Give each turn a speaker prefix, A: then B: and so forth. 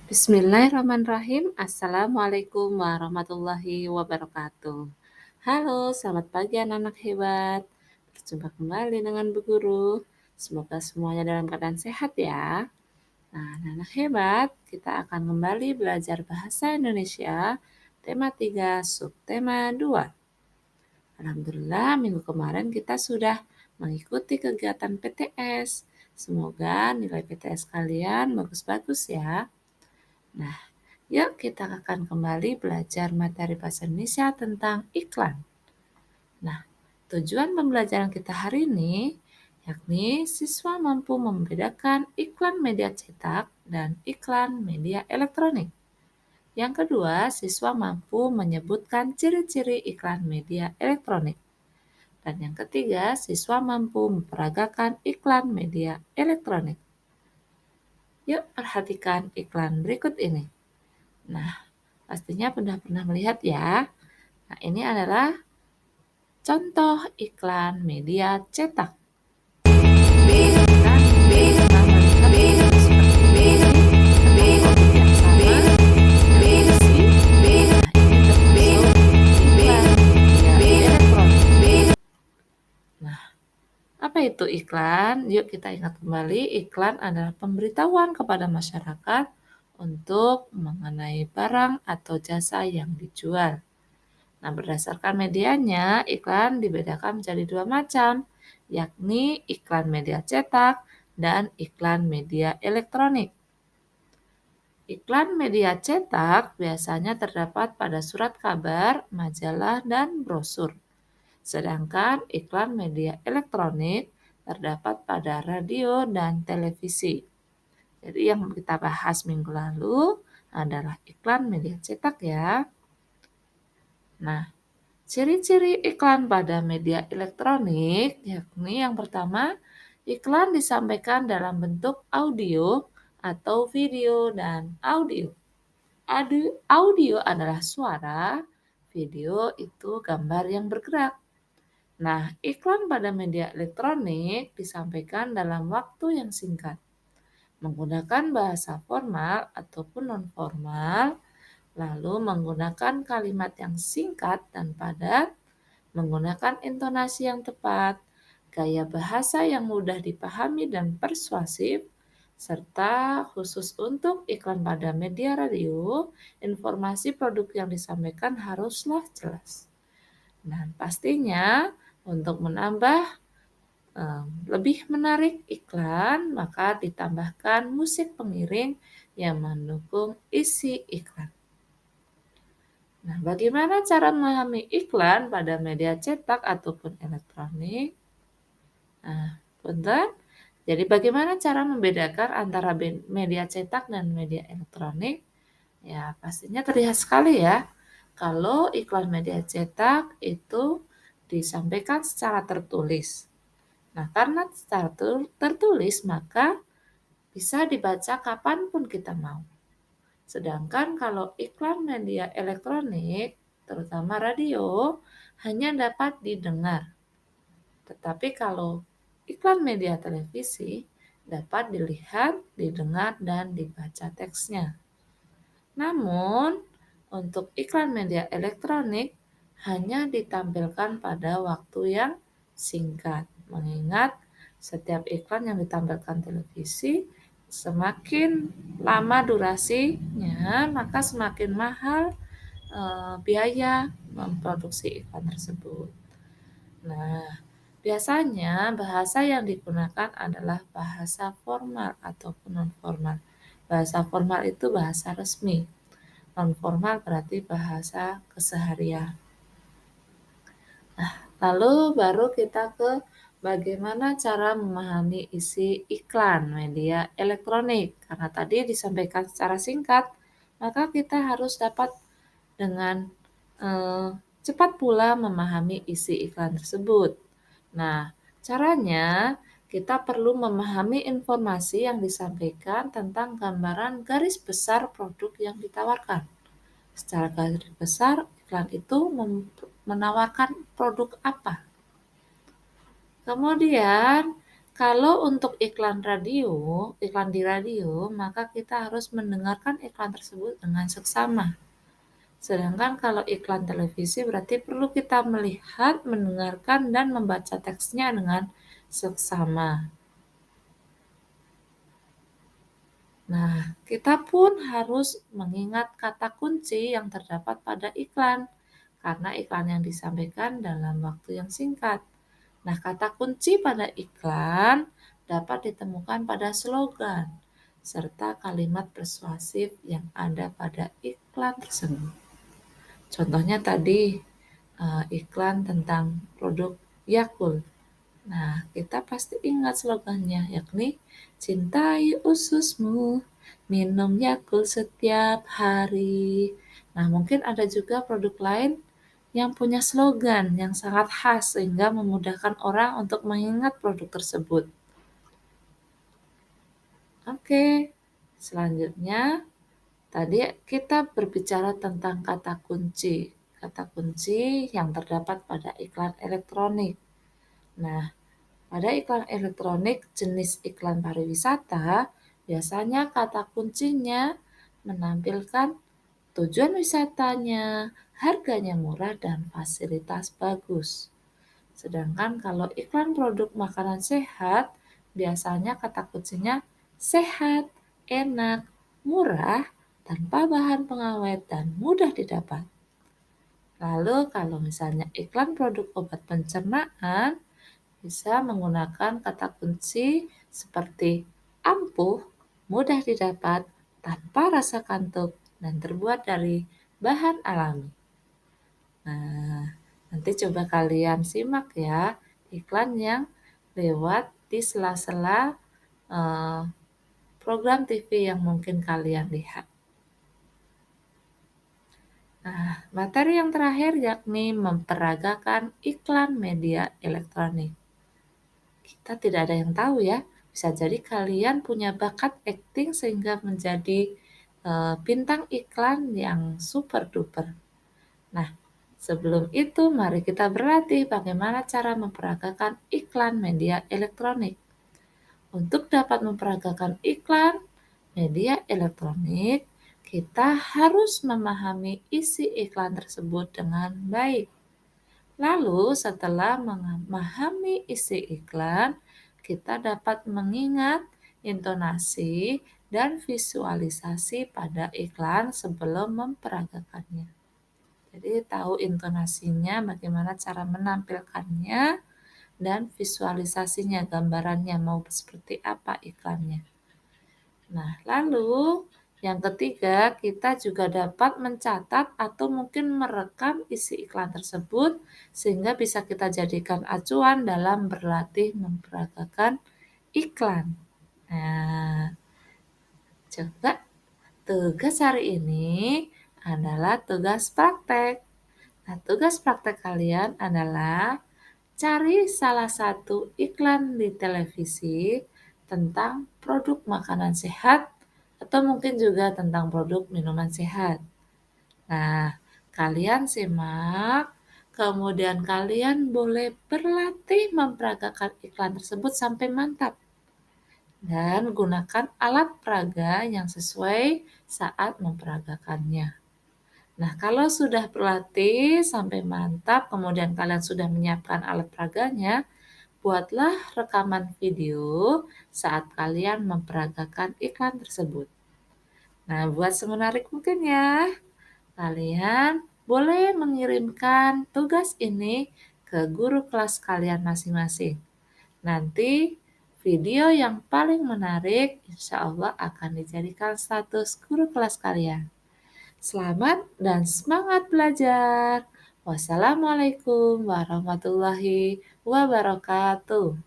A: Bismillahirrahmanirrahim. Assalamualaikum warahmatullahi wabarakatuh. Halo, selamat pagi anak-anak hebat. Berjumpa kembali dengan Bu Guru. Semoga semuanya dalam keadaan sehat ya. Nah, anak-anak hebat, kita akan kembali belajar bahasa Indonesia tema 3, subtema 2. Alhamdulillah, minggu kemarin kita sudah mengikuti kegiatan PTS. Semoga nilai PTS kalian bagus-bagus ya. Nah, yuk kita akan kembali belajar materi bahasa Indonesia tentang iklan. Nah, tujuan pembelajaran kita hari ini yakni siswa mampu membedakan iklan media cetak dan iklan media elektronik. Yang kedua, siswa mampu menyebutkan ciri-ciri iklan media elektronik. Dan yang ketiga, siswa mampu memperagakan iklan media elektronik. Yuk perhatikan iklan berikut ini. Nah, pastinya pernah melihat ya. Nah, ini adalah contoh iklan media cetak. Nah, apa itu iklan? Yuk kita ingat kembali, iklan adalah pemberitahuan kepada masyarakat untuk mengenai barang atau jasa yang dijual. Nah, berdasarkan medianya, iklan dibedakan menjadi dua macam, yakni iklan media cetak dan iklan media elektronik. Iklan media cetak biasanya terdapat pada surat kabar, majalah, dan brosur. Sedangkan iklan media elektronik terdapat pada radio dan televisi. Jadi yang kita bahas minggu lalu adalah iklan media cetak ya. Nah, ciri-ciri iklan pada media elektronik yakni yang pertama, iklan disampaikan dalam bentuk audio atau video dan audio. Audio adalah suara, video itu gambar yang bergerak. Nah, iklan pada media elektronik disampaikan dalam waktu yang singkat, menggunakan bahasa formal ataupun non-formal, lalu menggunakan kalimat yang singkat dan padat, menggunakan intonasi yang tepat, gaya bahasa yang mudah dipahami dan persuasif, serta khusus untuk iklan pada media radio, informasi produk yang disampaikan haruslah jelas. Dan pastinya untuk menambah lebih menarik iklan, maka ditambahkan musik pengiring yang mendukung isi iklan. Nah, bagaimana cara memahami iklan pada media cetak ataupun elektronik? Nah, punten. Jadi bagaimana cara membedakan antara media cetak dan media elektronik? Ya, pastinya terlihat sekali ya. Kalau iklan media cetak itu disampaikan secara tertulis. Nah, karena secara tertulis maka bisa dibaca kapanpun kita mau. Sedangkan kalau iklan media elektronik, terutama radio, hanya dapat didengar. Tetapi kalau iklan media televisi dapat dilihat, didengar, dan dibaca teksnya. Namun, untuk iklan media elektronik hanya ditampilkan pada waktu yang singkat. Mengingat setiap iklan yang ditampilkan televisi semakin lama durasinya, maka semakin mahal biaya memproduksi iklan tersebut. Nah, biasanya bahasa yang digunakan adalah bahasa formal ataupun non-formal. Bahasa formal itu bahasa resmi. Non-formal berarti bahasa keseharian. Nah, lalu baru kita ke bagaimana cara memahami isi iklan media elektronik. Karena tadi disampaikan secara singkat, maka kita harus dapat dengan cepat pula memahami isi iklan tersebut. Nah, caranya kita perlu memahami informasi yang disampaikan tentang gambaran garis besar produk yang ditawarkan. Secara garis besar, iklan itu menawarkan produk apa. Kemudian, Kalau untuk iklan di radio, maka kita harus mendengarkan iklan tersebut dengan seksama. Sedangkan kalau iklan televisi berarti perlu kita melihat, mendengarkan, dan membaca teksnya dengan seksama. Nah, kita pun harus mengingat kata kunci yang terdapat pada iklan, karena iklan yang disampaikan dalam waktu yang singkat. Nah, kata kunci pada iklan dapat ditemukan pada slogan, serta kalimat persuasif yang ada pada iklan tersebut. Contohnya tadi, iklan tentang produk Yakult. Nah, kita pasti ingat slogannya, yakni cintai ususmu, minum Yakult setiap hari. Nah, mungkin ada juga produk lain yang punya slogan yang sangat khas sehingga memudahkan orang untuk mengingat produk tersebut. Oke, selanjutnya tadi kita berbicara tentang kata kunci. Kata kunci yang terdapat pada iklan elektronik. Nah, pada iklan elektronik jenis iklan pariwisata, biasanya kata kuncinya menampilkan tujuan wisatanya, harganya murah, dan fasilitas bagus. Sedangkan kalau iklan produk makanan sehat, biasanya kata kuncinya sehat, enak, murah, tanpa bahan pengawet, dan mudah didapat. Lalu kalau misalnya iklan produk obat pencernaan, bisa menggunakan kata kunci seperti ampuh, mudah didapat, tanpa rasa kantuk, dan terbuat dari bahan alami. Nah, nanti coba kalian simak ya iklan yang lewat di sela-sela eh, program TV yang mungkin kalian lihat. Nah, materi yang terakhir yakni memperagakan iklan media elektronik. Kita tidak ada yang tahu ya, bisa jadi kalian punya bakat acting sehingga menjadi bintang iklan yang super duper. Nah, sebelum itu mari kita berlatih bagaimana cara memperagakan iklan media elektronik. Untuk dapat memperagakan iklan media elektronik, kita harus memahami isi iklan tersebut dengan baik. Lalu setelah memahami isi iklan, kita dapat mengingat intonasi dan visualisasi pada iklan sebelum memperagakannya. Jadi tahu intonasinya, bagaimana cara menampilkannya, dan visualisasinya, gambarannya mau seperti apa iklannya. Nah, lalu yang ketiga, kita juga dapat mencatat atau mungkin merekam isi iklan tersebut sehingga bisa kita jadikan acuan dalam berlatih memperagakan iklan. Nah, coba tugas hari ini adalah tugas praktek. Nah, tugas praktek kalian adalah cari salah satu iklan di televisi tentang produk makanan sehat atau mungkin juga tentang produk minuman sehat. Nah, kalian simak, kemudian kalian boleh berlatih memperagakan iklan tersebut sampai mantap. Dan gunakan alat peraga yang sesuai saat memperagakannya. Nah, kalau sudah berlatih sampai mantap, kemudian kalian sudah menyiapkan alat peraganya, buatlah rekaman video saat kalian memperagakan iklan tersebut. Nah, buat semenarik mungkin ya, kalian boleh mengirimkan tugas ini ke guru kelas kalian masing-masing. Nanti video yang paling menarik insya Allah akan dijadikan status guru kelas kalian. Selamat dan semangat belajar. Wassalamualaikum warahmatullahi wabarakatuh.